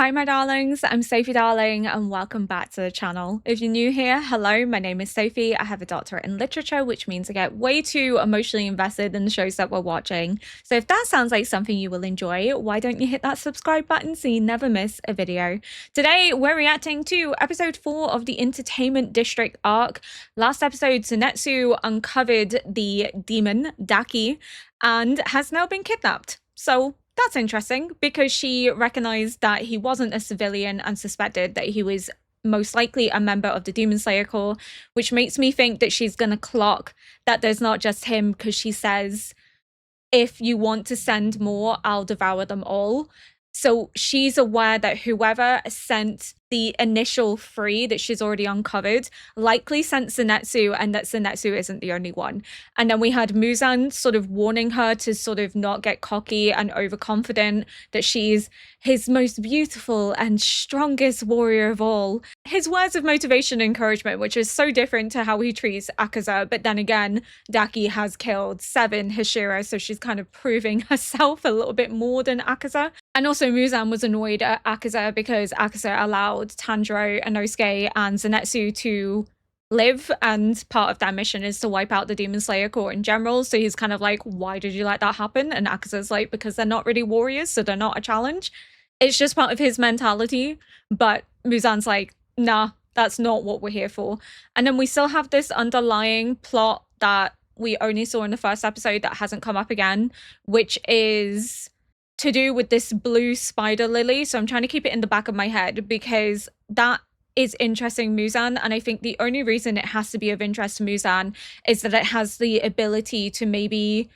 Hi, my darlings. I'm Sophie Darling, and welcome back to the channel. If you're new here, hello, my name is Sophie. I have a doctorate in literature, which means I get way too emotionally invested in the shows that we're watching. So if that sounds like something you will enjoy, why don't you hit that subscribe button so you never miss a video? Today, we're reacting to episode 4 of the Entertainment District arc. Last episode, Zenitsu uncovered the demon, Daki, and has now been kidnapped. So that's interesting because she recognized that he wasn't a civilian and suspected that he was most likely a member of the Demon Slayer Corps, which makes me think that she's going to clock that there's not just him, because she says, if you want to send more, I'll devour them all. So she's aware that whoever sent the initial 3 that she's already uncovered likely sent Zenitsu, and that Zenitsu isn't the only one. And then we had Muzan sort of warning her to sort of not get cocky and overconfident, that she's his most beautiful and strongest warrior of all. His words of motivation and encouragement, which is so different to how he treats Akaza, but then again, Daki has killed 7 Hashira, so she's kind of proving herself a little bit more than Akaza. And also Muzan was annoyed at Akaza because Akaza allowed Tanjirou, Inosuke, and Zenitsu to live, and part of that mission is to wipe out the Demon Slayer Corps in general. So he's kind of like, why did you let that happen? And Akaza's like, because they're not really warriors, so they're not a challenge. It's just part of his mentality. But Muzan's like, nah, that's not what we're here for. And then we still have this underlying plot that we only saw in the first episode that hasn't come up again, which is to do with this blue spider lily. So I'm trying to keep it in the back of my head because that is interesting Muzan, and I think the only reason it has to be of interest to Muzan is that it has the ability to maybe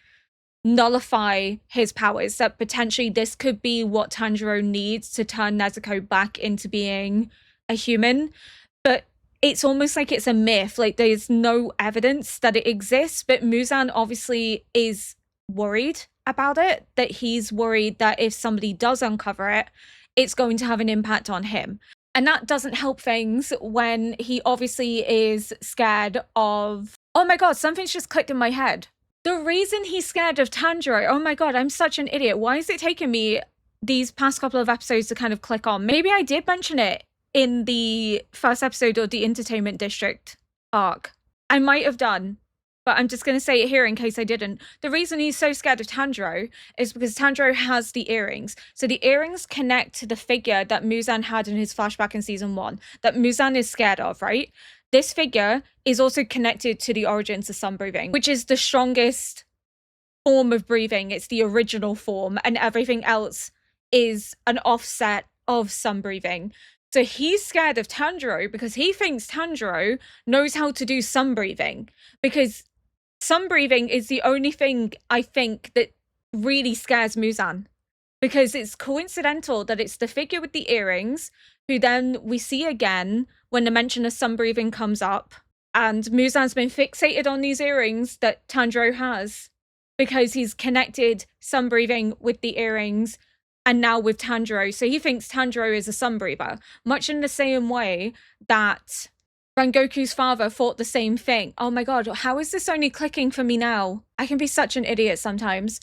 nullify his powers, that potentially this could be what Tanjiro needs to turn Nezuko back into being a human. But it's almost like it's a myth, like there's no evidence that it exists, but Muzan obviously is worried about it, that he's worried that if somebody does uncover it, it's going to have an impact on him. And that doesn't help things when he obviously is scared of... Oh my god, something's just clicked in my head. The reason he's scared of Tanjiro, oh my god, I'm such an idiot. Why is it taking me these past couple of episodes to kind of click on? Maybe I did mention it in the first episode of the Entertainment District arc. I might have done, but I'm just going to say it here in case I didn't. The reason he's so scared of Tanjiro is because Tanjiro has the earrings. So the earrings connect to the figure that Muzan had in his flashback in season 1, that Muzan is scared of, right? This figure is also connected to the origins of sun breathing, which is the strongest form of breathing. It's the original form, and everything else is an offset of sun breathing. So he's scared of Tanjiro because he thinks Tanjiro knows how to do sun breathing, because sun breathing is the only thing I think that really scares Muzan, because it's coincidental that it's the figure with the earrings who then we see again when the mention of sun breathing comes up, and Muzan's been fixated on these earrings that Tanjiro has because he's connected sun breathing with the earrings and now with Tanjiro. So he thinks Tanjiro is a sun breather, much in the same way that Rengoku's father thought the same thing. Oh my god, how is this only clicking for me now? I can be such an idiot sometimes.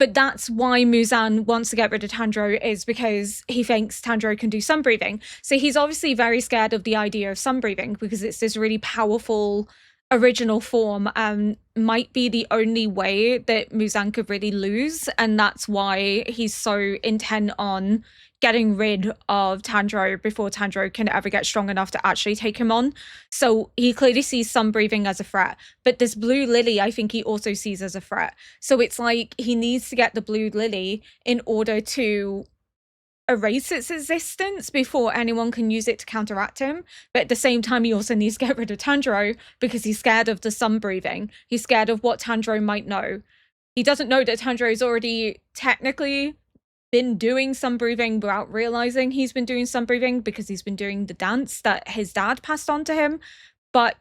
But that's why Muzan wants to get rid of Tanjiro, is because he thinks Tanjiro can do sun breathing. So he's obviously very scared of the idea of sun breathing because it's this really powerful original form, and might be the only way that Muzan could really lose. And that's why he's so intent on getting rid of Tanjiro before Tanjiro can ever get strong enough to actually take him on. So he clearly sees sun breathing as a threat, but this blue lily I think he also sees as a threat. So it's like he needs to get the blue lily in order to erase its existence before anyone can use it to counteract him. But at the same time, he also needs to get rid of Tanjiro because he's scared of the sun breathing. He's scared of what Tanjiro might know. He doesn't know that Tanjiro's already technically been doing sun breathing without realizing he's been doing sun breathing, because he's been doing the dance that his dad passed on to him. But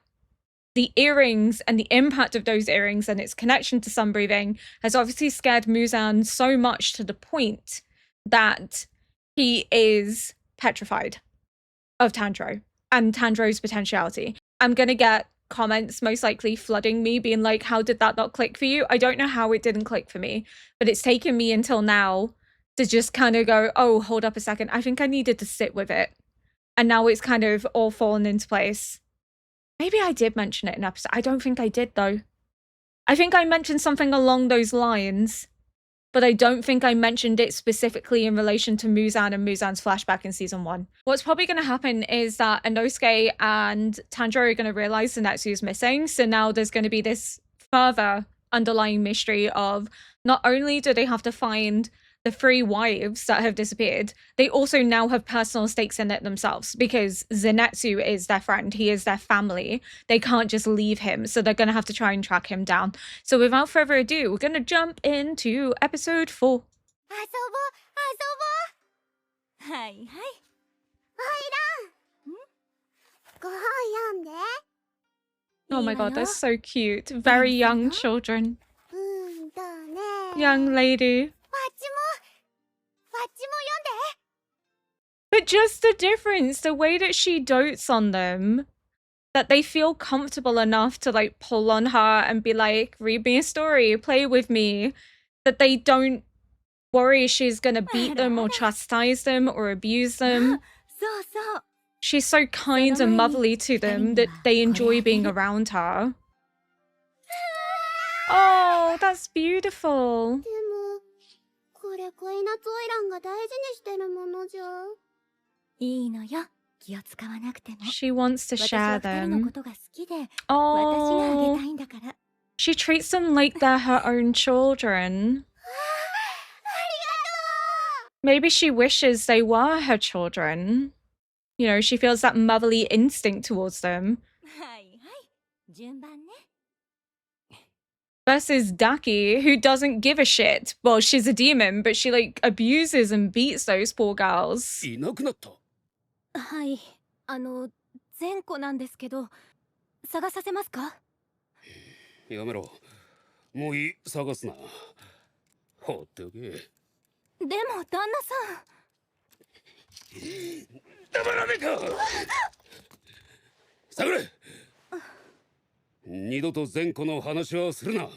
the earrings and the impact of those earrings and its connection to sun breathing has obviously scared Muzan so much to the point that he is petrified of Tanjiro and Tanjiro's potentiality. I'm gonna get comments most likely flooding me being like, how did that not click for you? I don't know how it didn't click for me, but it's taken me until now to just kind of go, oh, hold up a second. I think I needed to sit with it. And now it's kind of all fallen into place. Maybe I did mention it in episode. I don't think I did, though. I think I mentioned something along those lines, but I don't think I mentioned it specifically in relation to Muzan and Muzan's flashback in season 1. What's probably going to happen is that Inosuke and Tanjiro are going to realize Zenitsu's missing. So now there's going to be this further underlying mystery of not only do they have to find the 3 wives that have disappeared, they also now have personal stakes in it themselves because Zenitsu is their friend. He is their family. They can't just leave him. So they're going to have to try and track him down. So without further ado, we're going to jump into episode 4. Oh my god, they're so cute. Very young children. Young lady. But just the difference, the way that she dotes on them, that they feel comfortable enough to like pull on her and be like, read me a story, play with me, that they don't worry she's gonna beat them or chastise them or abuse them. She's so kind and motherly to them that they enjoy being around her. Oh, that's beautiful. She wants to share them. Oh, she treats them like they're her own children. Maybe she wishes they were her children. You know, she feels that motherly instinct towards them. Versus Daki, who doesn't give a shit. Well, she's a demon, but she like abuses and beats those poor girls. はい、前後なんですけど、探させますか？やめろ。もういい、探すな。放っておけ。でも旦那さん。黙らねえか。探れ。二度と前後の話はするな。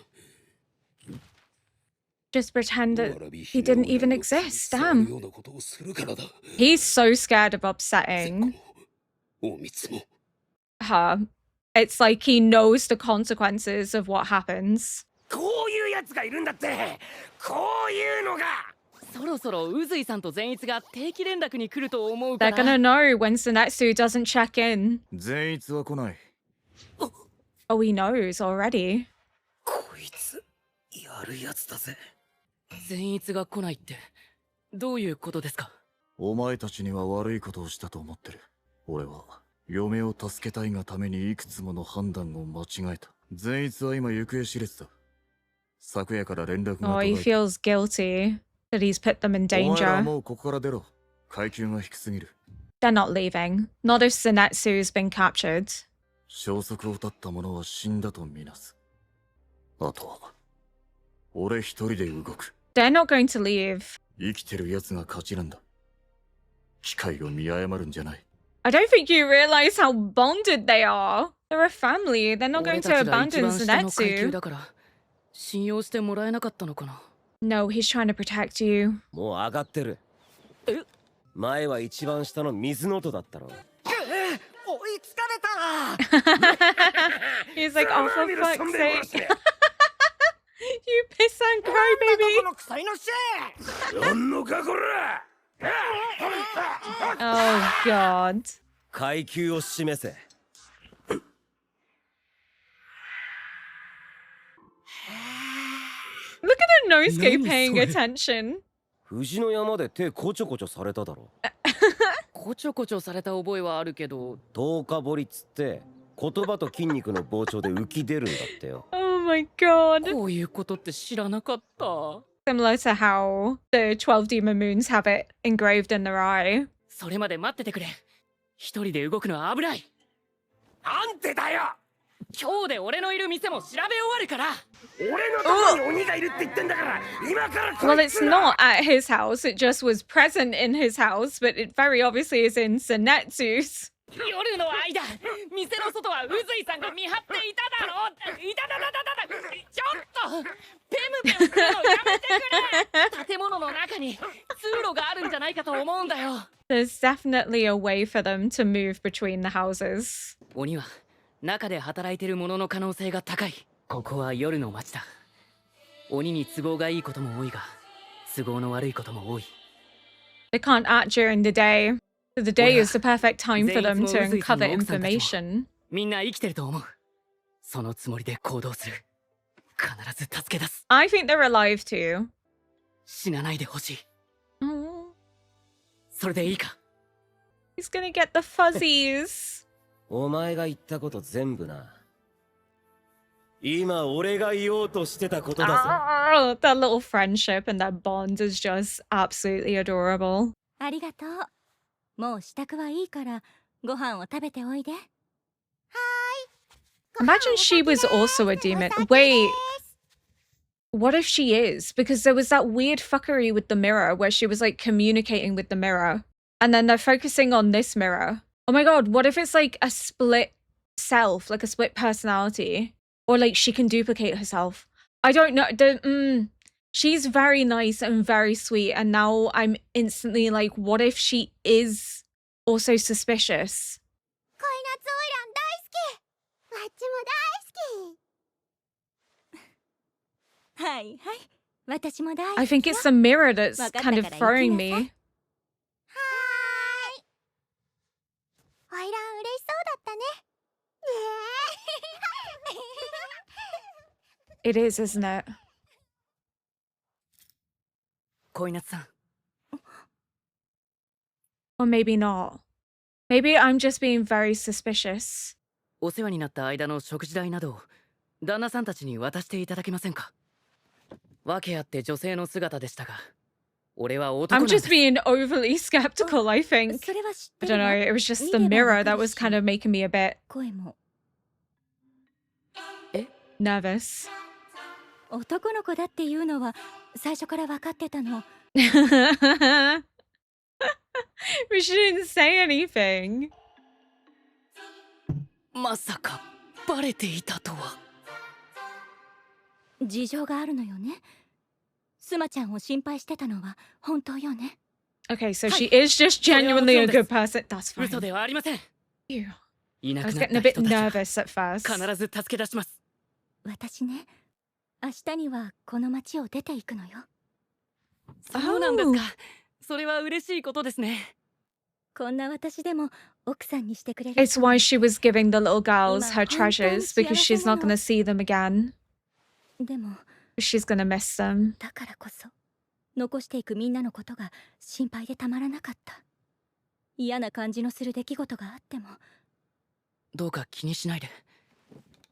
Just pretend that he didn't even exist. Damn. He's so scared of upsetting her. It's like he knows the consequences of what happens. They're gonna know when Zenitsu doesn't check in. Oh, he knows already. 善逸が来ないってどういうことですか？お前たちには悪いことをしたと思ってる。俺は嫁を助けたいがためにいくつもの判断を間違えた。善逸は今行方知れずだ。昨夜から連絡が。Oh, he feels guilty that he's put them in danger. お前らもうここから出ろ。階級が低すぎる。They're not leaving. Not if Zenitsu's been captured. 消息を絶った者は死んだとみなす。あとは俺一人で動く。They're not going to leave. 生きてる奴が勝ちなんだ。機会を見誤るんじゃない。I don't think you realize how bonded they are. They're a family. They're not going to abandon Zenitsu. 信用してもらえなかったのかな。No, he's trying to protect you. もう上がってる。え？前は一番下の水の音だったろ。追いつかれた。He's like, oh, for fuck's sake. You piss and cry, baby. Oh, God. 階級を示せ。Look at Inosuke paying attention. 富士の山で手こちょこちょされただろ。こちょこちょされた覚えはあるけど。10日彫りっつって言葉と筋肉の膨張で浮き出るんだってよ。Oh my god. こういうことって知らなかった。Similar to how the 12 demon moons have it engraved in their eye. それまで待っててくれ。一人で動くのは危ない。なんてだよ。今日で俺のいる店も調べ終わるから。俺のとこに鬼がいるって言ってんだから。今から。Well, it's not at his house. It just was present in his house, but it very obviously is in Zenitsu's. 夜の間店の外は宇髄さんが見張っていただろう。いただだだだだ。ちょっとペムペムするのやめてくれ。建物の中に通路があるんじゃないかと思うんだよ。 There's definitely a way for them to move between the houses. 鬼は中で働いてるものの可能性が高い。ここは夜の街だ。鬼に都合がいいことも多いが都合の悪いことも多い。 They can't act during the day. So the day is the perfect time for them to uncover information. みんな生きてると思う。そのつもりで行動する。必ず助け出す。 I think they're alive too. 死なないでほしい。 Oh, それでいいか。 he's gonna get the fuzzies. お前が言ったこと全部な。今俺が言おうとしてたことだぞ。 Oh, that little friendship and that bond is just absolutely adorable. ありがとう。もう支度はいいからご飯を食べておいで。 Imagine she was also a demon. Wait, what if she is? Because there was that weird fuckery with the mirror where she was like communicating with the mirror. And then they're focusing on this mirror. Oh my god, what if it's like a split self, like a split personality? Or like she can duplicate herself. I don't know. She's very nice and very sweet. And now I'm instantly like, what if she is also suspicious? 恋夏オイラン大好き。わっちも大好き。はいはい。私も大好き。 I think it's the mirror that's kind of throwing me. はーい。オイラン嬉しそうだったね。 It is, isn't it? 恋夏さん。 Or maybe not. Maybe I'm just being very suspicious. お世話になった間の食事代などを旦那さんたちに渡していただけませんか。訳あって女性の姿でしたが、俺は男な I'm んです。 just being overly skeptical, I think. それは知っ I て don't るわ。 know, it was just the mirror that was kind of making me a bit 声も nervous. 男の子だっていうのは最初から分かってたの。 But she didn't say anything. まさかバレていたとは。事情があるのよね。スマちゃんを心配してたのは本当よね。 Okay, so she is just genuinely a good person. That's 嘘 fine. ではありません。 Ew. いな I く was なっ getting a た bit 人たちは nervous at first. 必ず助け出します。私ね、明日にはこの町を出ていくのよ。そうなんですか。それは嬉しいことですね。こんな私でも奥さんにしてくれる。 It's why she was giving the little girls her treasures, because she's not going to see them again. でも She's going to miss them. だからこそ残していくみんなのことが心配でたまらなかった。嫌な感じのする出来事があっても。どうか気にしないで。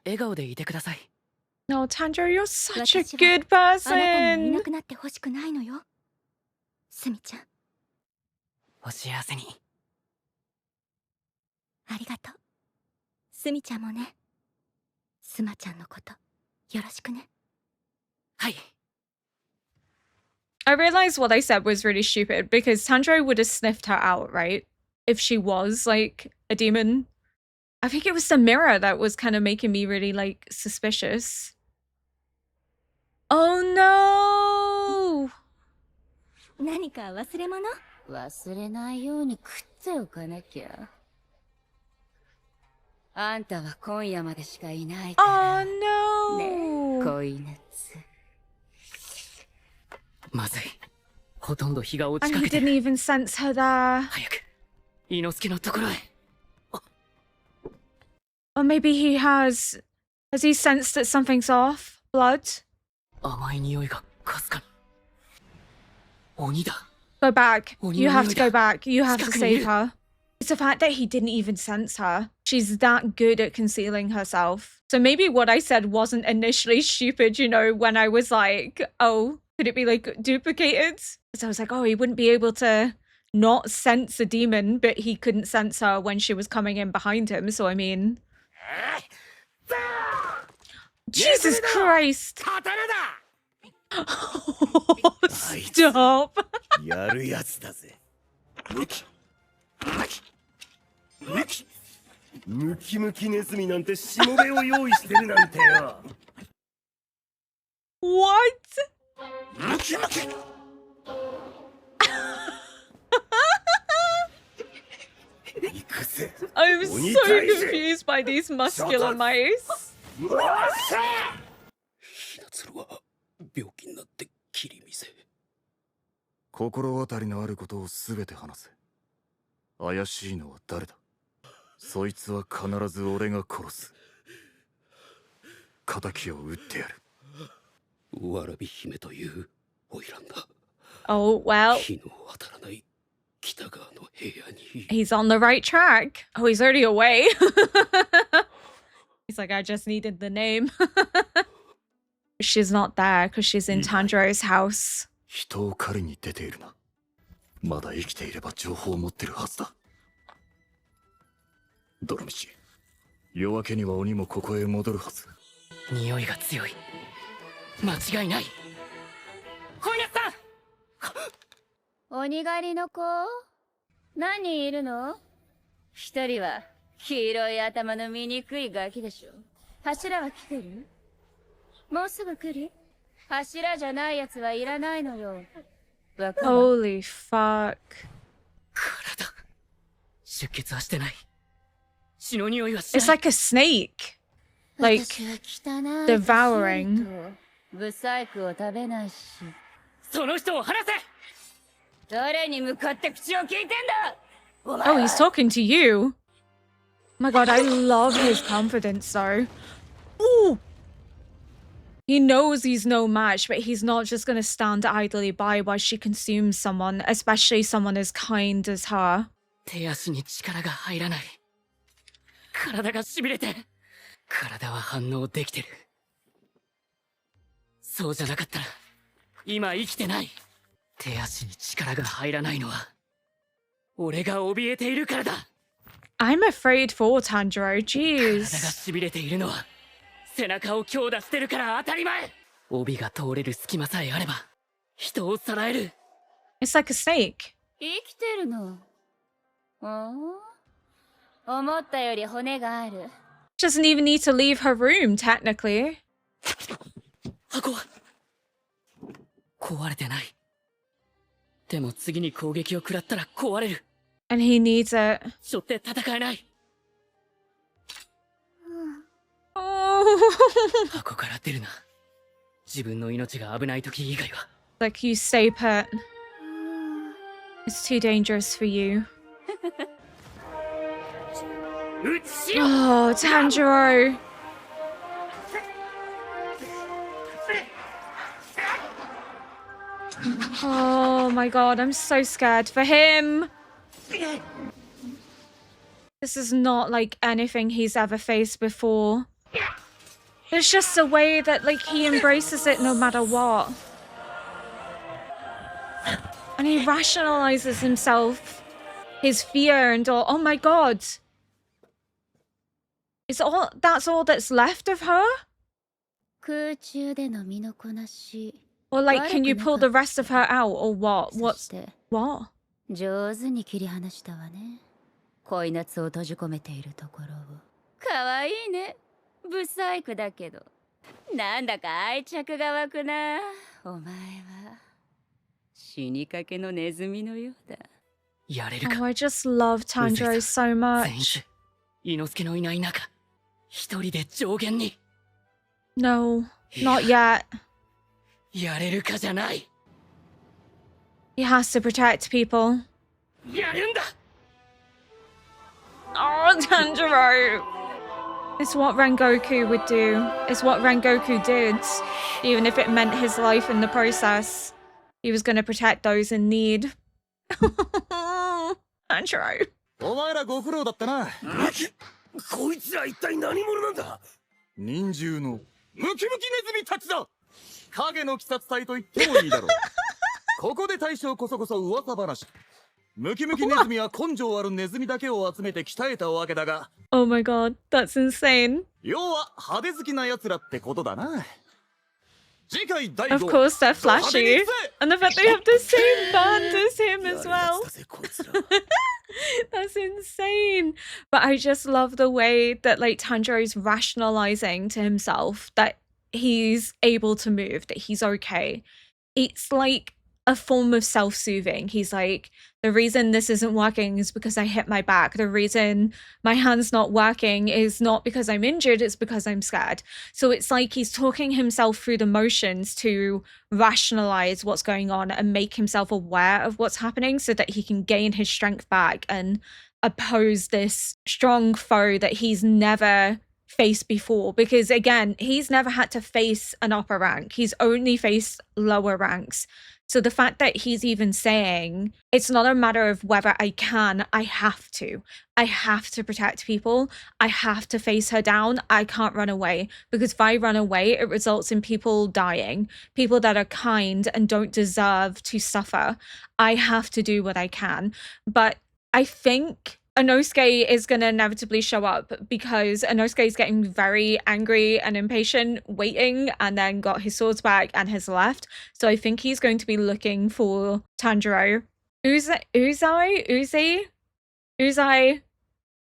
笑顔でいてください。 No, Tanjiro, you're such a 私は good あなたにもいな person. くなってほしくないのよ。すみちゃん、お幸せに。ありがとう。すみちゃんもね。すまちゃんのことよろしくね。はい。 I realized what I said was really stupid because Tanjiro would have sniffed her out, right? If she was like a demon. I think it was the mirror that was kind of making me really like suspicious. Oh no! 何か忘れ物？忘れないように食っておかなきゃ。あんたは今夜までしかいないか Oh ら。ね no! 恋夏。まずい。ほとんど日が落ち And か he けて didn't る。 even sense her there. 早く伊之助のところへ。 Or maybe he has. Has he sensed that something's off? Blood? 甘い匂いがかすかに。鬼だ。 Go back. Oh, You no, have no, to go no. back. You have to Stuck in save you. her. It's the fact that he didn't even sense her. She's that good at concealing herself. So maybe what I said wasn't initially stupid, you know, when I was like, oh, could it be like duplicated? Because I was like, oh, he wouldn't be able to not sense a demon, but he couldn't sense her when she was coming in behind him. So I mean, Jesus Christ. 刀だ Oh, stop. やるやつだぜ。ムキムキネズミなんてしもべを用意してるなんてよ。What? ムキムキ。行くぜ。 I'm so confused by these muscular mice. うわっしゃ。ひなつるは病気になって切り見せ。心当たりのあることを全て話せ。怪しいのは誰だ？そいつは必ず俺が殺す。仇を討ってやる。わらび姫という花魁だ。 Oh, well, 日の当たらない北側の部屋に。 he's on the right track. Oh, he's already away. He's like, I just needed the name. She's not there because she's in Tanjirou's house. 人を狩りに出ているな。まだ生きていれば情報を持ってるはずだ。どのみち、夜明けには鬼もここへ戻るはず。匂いが強い。間違いない。本屋さん。鬼狩りの子何人いるの？一人は黄色い頭の醜いガキでしょ。柱は来てる？もうすぐ来る？柱じゃないやつはいらないのよ。わかる？ Holy fuck. 体。出血はしてない。血の匂いはしない。 It's like a snake. Like 私は汚い devouring. ブサイクを食べないし。その人を離せ。誰に向かって口を聞いてんだ。 Oh, he's talking to you. My god, I love his confidence though. Ooh. He knows he's no match, but he's not just gonna stand idly by while she consumes someone, especially someone as kind as her. 手足に力が入らない。体が痺れて。体は反応できてる。そうじゃなかったら今生きてない。手足に力が入らないのは俺が怯えているからだ。 I'm afraid for Tanjiro, 体が jeez. 痺れているのは背中を強打してるから当たり前。帯が通れる隙間さえあれば人をさらえる。 It's like a snake. 生きてるの。思ったより骨がある。 Doesn't even need to leave her room, technically. 箱は壊れてない。でも次に攻撃を食らったら壊れる。 And he needs it. 背負って戦えない。 Oh. 箱から出るな。自分の命が危ない時以外は。 Like, you stay put. It's too dangerous for you. 撃ちしよう。 Oh, Tanjiro. Oh my god, I'm so scared for him. This is not like anything he's ever faced before. It's just a way that, like, he embraces it no matter what. And he rationalizes himself, his fear and all. Oh my god. That's all that's left of her? 空中での身のこなし。 Or like, can you pull the rest of her out or what? そして What? 上手に切り離したわね。恋夏を閉じ込めているところを。かわいいね。ブサイクだけど。なんだか愛着が湧くな。お前は死にかけのネズミのようだ。やれる Oh, か。 I just love Tanjiro so 全員 much. 伊之助のいない中一人で上限に。 No, not yet. やれるかじゃない。 He has to protect people. やるんだ。 Oh, Tanjiro! It's what Rengoku would do. It's what Rengoku did. Even if it meant his life in the process. He was going to protect those in need. Tanjiro. お前らご苦労だったな。こいつら一体何者なんだ。忍獣のムキムキネズミたちだ。影の鬼殺隊と言ってもいいだろう。ここで大将こそこそ噂話。ムキムキネズミは根性あるネズミだけを集めて鍛えたわけだが。Oh my god, that's insane. 要は派手好きな奴らってことだな。次回第5 Of course they're flashy. And the fact they have the same band as him as well. That's That's insane. But I just love the way that like Tanjiro's rationalizing to himself that he's able to move, that he's okay. It's like a form of self-soothing. He's like, the reason this isn't working is because I hit my back. The reason my hand's not working is not because I'm injured, it's because I'm scared. So it's like he's talking himself through the motions to rationalize what's going on and make himself aware of what's happening so that he can gain his strength back and oppose this strong foe that he's never faced before. Because again, he's never had to face an upper rank. He's only faced lower ranks. So the fact that he's even saying, it's not a matter of whether I can, I have to. I have to protect people. I have to face her down. I can't run away. Because if I run away, it results in people dying. People that are kind and don't deserve to suffer. I have to do what I can. But I think Inosuke is going to inevitably show up because Inosuke is getting very angry and impatient, waiting, and then got his swords back and has left. So I think he's going to be looking for Tanjiro. Uzi,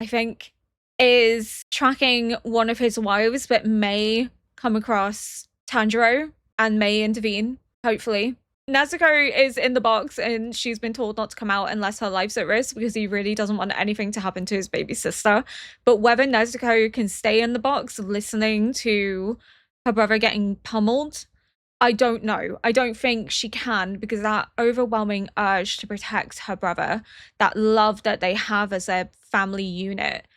I think, is tracking one of his wives, but may come across Tanjiro and may intervene, hopefully. Nezuko is in the box and she's been told not to come out unless her life's at risk because he really doesn't want anything to happen to his baby sister. But whether Nezuko can stay in the box listening to her brother getting pummeled, I don't know. I don't think she can because that overwhelming urge to protect her brother, that love that they have as a family unit,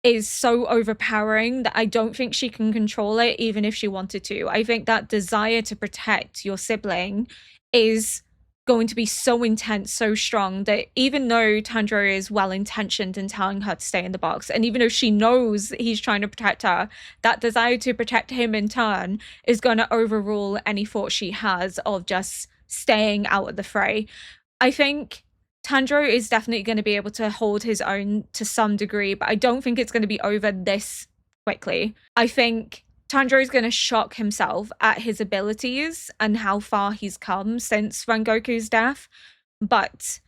is so overpowering that I don't think she can control it even if she wanted to. I think that desire to protect your sibling is going to be so intense, so strong, that even though Tanjiro is well-intentioned in telling her to stay in the box, and even though she knows he's trying to protect her, that desire to protect him in turn is going to overrule any thought she has of just staying out of the fray. I think Tanjiro is definitely going to be able to hold his own to some degree, but I don't think it's going to be over this quickly. I think Tanjiro is going to shock himself at his abilities and how far he's come since Rengoku's death. But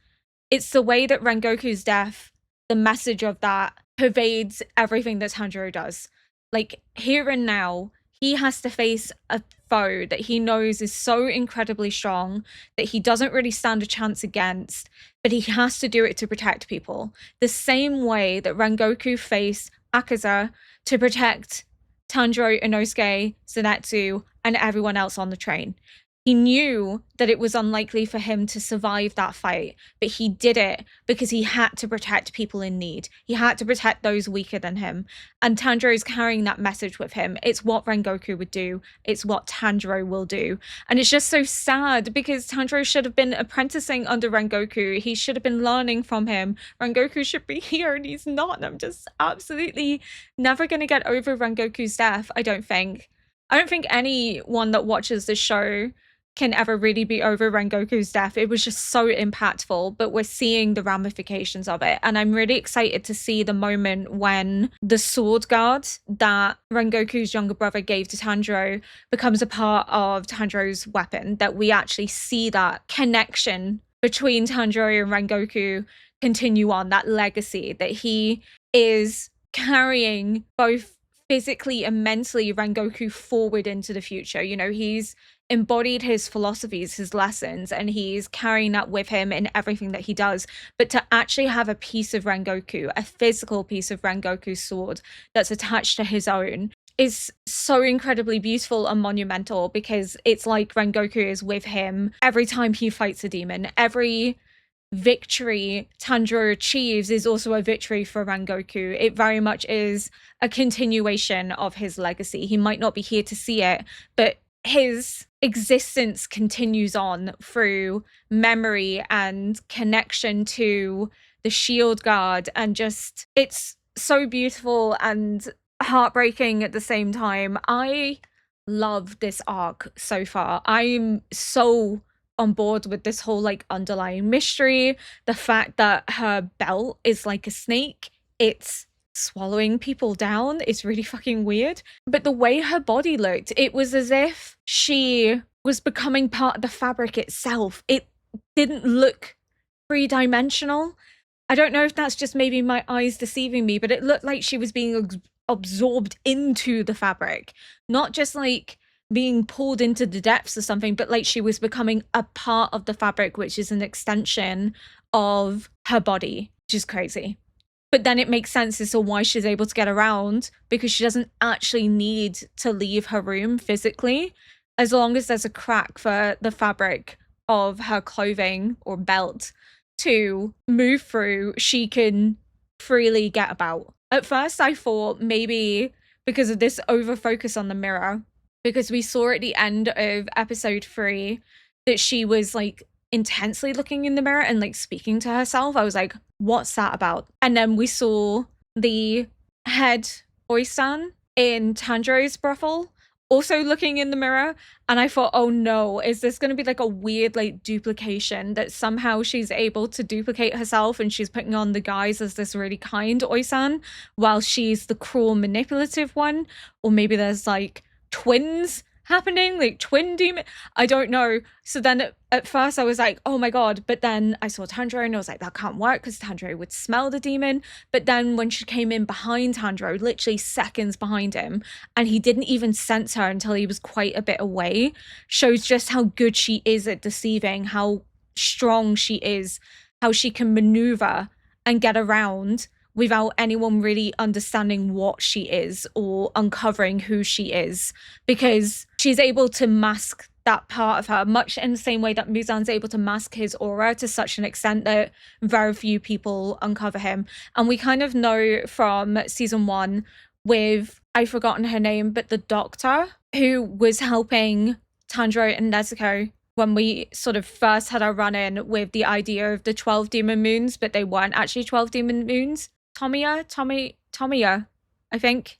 it's the way that Rengoku's death, the message of that, pervades everything that Tanjiro does. Like, here and now, he has to face a foe that he knows is so incredibly strong that he doesn't really stand a chance against, but he has to do it to protect people. The same way that Rengoku faced Akaza to protect Tanjiro, Inosuke, Zenitsu, and everyone else on the train. He knew that it was unlikely for him to survive that fight, but he did it because he had to protect people in need. He had to protect those weaker than him. And Tanjiro is carrying that message with him. It's what Rengoku would do. It's what Tanjiro will do. And it's just so sad because Tanjiro should have been apprenticing under Rengoku. He should have been learning from him. Rengoku should be here and he's not. And I'm just absolutely never going to get over Rengoku's death, I don't think. I don't think anyone that watches this show can ever really be over Rengoku's death. It was just so impactful, but we're seeing the ramifications of it. And I'm really excited to see the moment when the sword guard that Rengoku's younger brother gave to Tanjiro becomes a part of Tanjiro's weapon, that we actually see that connection between Tanjiro and Rengoku continue on, that legacy, that he is carrying both physically and mentally Rengoku forward into the future. You know, he's embodied his philosophies, his lessons, and he's carrying that with him in everything that he does. But to actually have a piece of Rengoku, a physical piece of Rengoku's sword that's attached to his own, is so incredibly beautiful and monumental because it's like Rengoku is with him every time he fights a demon. Every victory Tanjiro achieves is also a victory for Rengoku. It very much is a continuation of his legacy. He might not be here to see it, but his existence continues on through memory and connection to the shield guard, and just, it's so beautiful and heartbreaking at the same time. I love this arc so far. I'm so on board with this whole like underlying mystery, the fact that her belt is like a snake, it's swallowing people down. It's really fucking weird. But the way her body looked, it was as if she was becoming part of the fabric itself. It didn't look three-dimensional. I don't know if that's just maybe my eyes deceiving me, but it looked like she was being absorbed into the fabric, not just like being pulled into the depths or something, but like she was becoming a part of the fabric, which is an extension of her body, which is crazy. But then it makes sense as to why she's able to get around, because she doesn't actually need to leave her room physically. As long as there's a crack for the fabric of her clothing or belt to move through, she can freely get about. At first, I thought maybe because of this over focus on the mirror, because we saw at the end of episode 3 that she was like intensely looking in the mirror and like speaking to herself. I was like, what's that about? And then we saw the head Oisan in Tanjirou's brothel also looking in the mirror, and I thought, oh no, is this going to be like a weird like duplication that somehow she's able to duplicate herself and she's putting on the guise as this really kind Oisan while she's the cruel manipulative one? Or maybe there's like twins happening, like twin demon, I don't know. So then at first I was like, oh my god, but then I saw Tanjiro and I was like, that can't work because Tanjiro would smell the demon. But then when she came in behind Tanjiro, literally seconds behind him, and he didn't even sense her until he was quite a bit away, shows just how good she is at deceiving, how strong she is, how she can maneuver and get around without anyone really understanding what she is or uncovering who she is, because she's able to mask that part of her, much in the same way that Muzan's able to mask his aura to such an extent that very few people uncover him. And we kind of know from season 1 with, I've forgotten her name, but the doctor who was helping Tanjiro and Nezuko when we sort of first had our run-in with the idea of the 12 demon moons, but they weren't actually 12 demon moons. Tomiya, I think.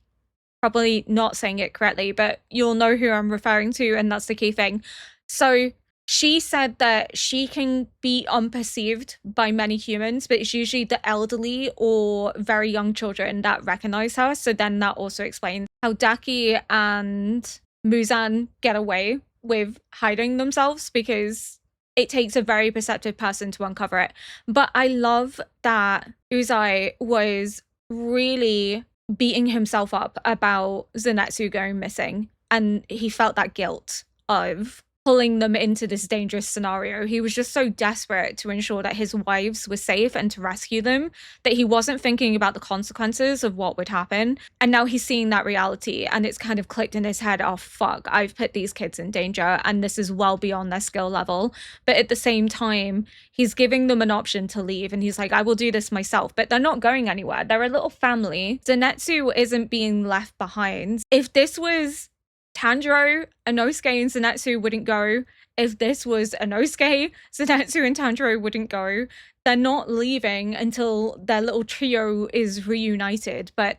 Probably not saying it correctly, but you'll know who I'm referring to, and that's the key thing. So she said that she can be unperceived by many humans, but it's usually the elderly or very young children that recognize her. So then that also explains how Daki and Muzan get away with hiding themselves, because it takes a very perceptive person to uncover it. But I love that Uzai was really beating himself up about Zenitsu going missing, and he felt that guilt of pulling them into this dangerous scenario. He was just so desperate to ensure that his wives were safe and to rescue them that he wasn't thinking about the consequences of what would happen. And now he's seeing that reality, and it's kind of clicked in his head, oh fuck, I've put these kids in danger and this is well beyond their skill level. But at the same time, he's giving them an option to leave, and he's like, I will do this myself. But they're not going anywhere. They're a little family. Zenitsu isn't being left behind. If this was Tanjiro, Inosuke, and Zenitsu wouldn't go. If this was Inosuke, Zenitsu and Tanjiro wouldn't go. They're not leaving until their little trio is reunited. But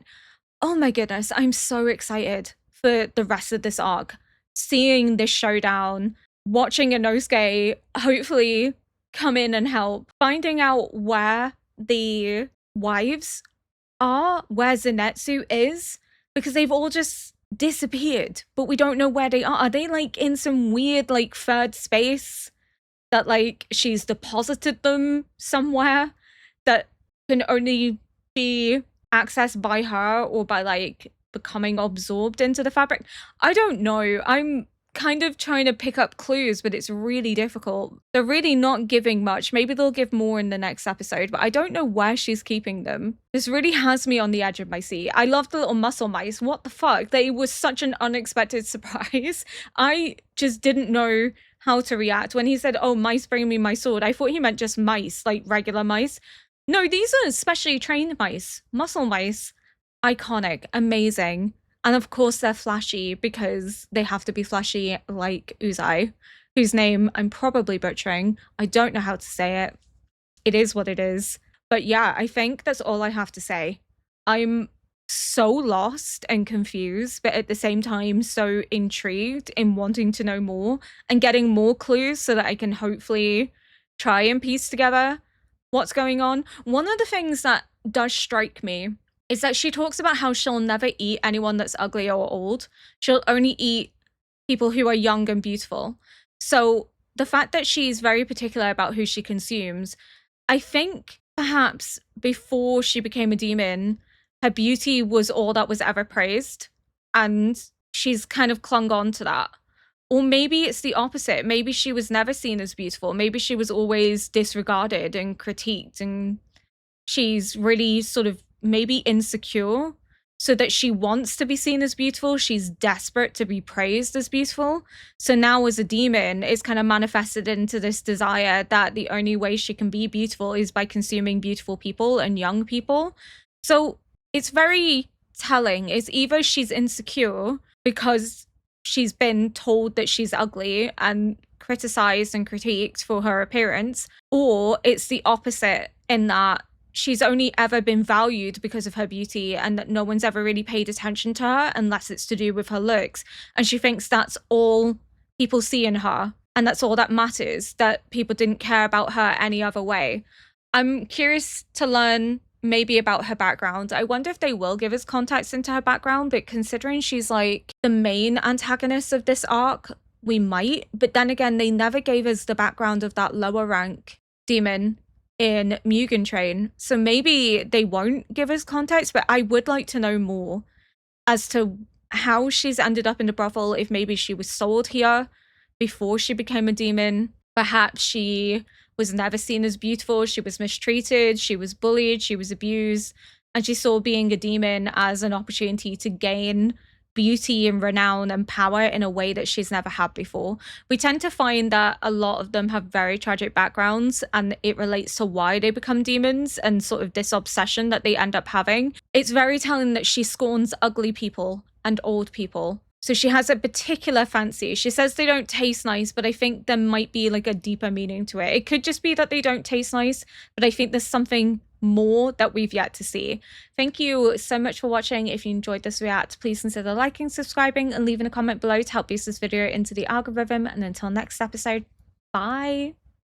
oh my goodness, I'm so excited for the rest of this arc. Seeing this showdown, watching Inosuke hopefully come in and help, finding out where the wives are, where Zenitsu is, because they've all just disappeared, but we don't know where they are. Are they like in some weird like third space that like she's deposited them somewhere that can only be accessed by her or by like becoming absorbed into the fabric? I don't know. I'm kind of trying to pick up clues, but it's really difficult. They're really not giving much. Maybe they'll give more in the next episode, but I don't know where she's keeping them. This really has me on the edge of my seat. I love the little muscle mice. What the fuck? They were such an unexpected surprise. I just didn't know how to react. When he said, oh, mice bring me my sword, I thought he meant just mice, like regular mice. No, these are specially trained mice. Muscle mice. Iconic. Amazing. And of course they're flashy because they have to be flashy like Uzai, whose name I'm probably butchering. I don't know how to say it. It is what it is. But yeah, I think that's all I have to say. I'm so lost and confused, but at the same time so intrigued in wanting to know more and getting more clues so that I can hopefully try and piece together what's going on. One of the things that does strike me is that she talks about how she'll never eat anyone that's ugly or old. She'll only eat people who are young and beautiful. So the fact that she's very particular about who she consumes, I think perhaps before she became a demon, her beauty was all that was ever praised, and she's kind of clung on to that. Or maybe it's the opposite. Maybe she was never seen as beautiful. Maybe she was always disregarded and critiqued, and she's really sort of maybe insecure, so that she wants to be seen as beautiful. She's desperate to be praised as beautiful. So now as a demon, it's kind of manifested into this desire that the only way she can be beautiful is by consuming beautiful people and young people. So it's very telling. It's either she's insecure because she's been told that she's ugly and criticized and critiqued for her appearance, or it's the opposite in that she's only ever been valued because of her beauty and that no one's ever really paid attention to her unless it's to do with her looks. And she thinks that's all people see in her and that's all that matters, that people didn't care about her any other way. I'm curious to learn maybe about her background. I wonder if they will give us context into her background, but considering she's like the main antagonist of this arc, we might. But then again, they never gave us the background of that lower rank demon in Mugen Train, so maybe they won't give us context, but I would like to know more as to how she's ended up in the brothel, if maybe she was sold here before she became a demon. Perhaps she was never seen as beautiful, she was mistreated, she was bullied, she was abused, and she saw being a demon as an opportunity to gain beauty and renown and power in a way that she's never had before. We tend to find that a lot of them have very tragic backgrounds, and it relates to why they become demons and sort of this obsession that they end up having. It's very telling that she scorns ugly people and old people. So she has a particular fancy. She says they don't taste nice, but I think there might be like a deeper meaning to it. It could just be that they don't taste nice, but I think there's something more that we've yet to see. Thank you so much for watching. If you enjoyed this react, please consider liking, subscribing, and leaving a comment below to help boost this video into the algorithm. And until next episode, bye.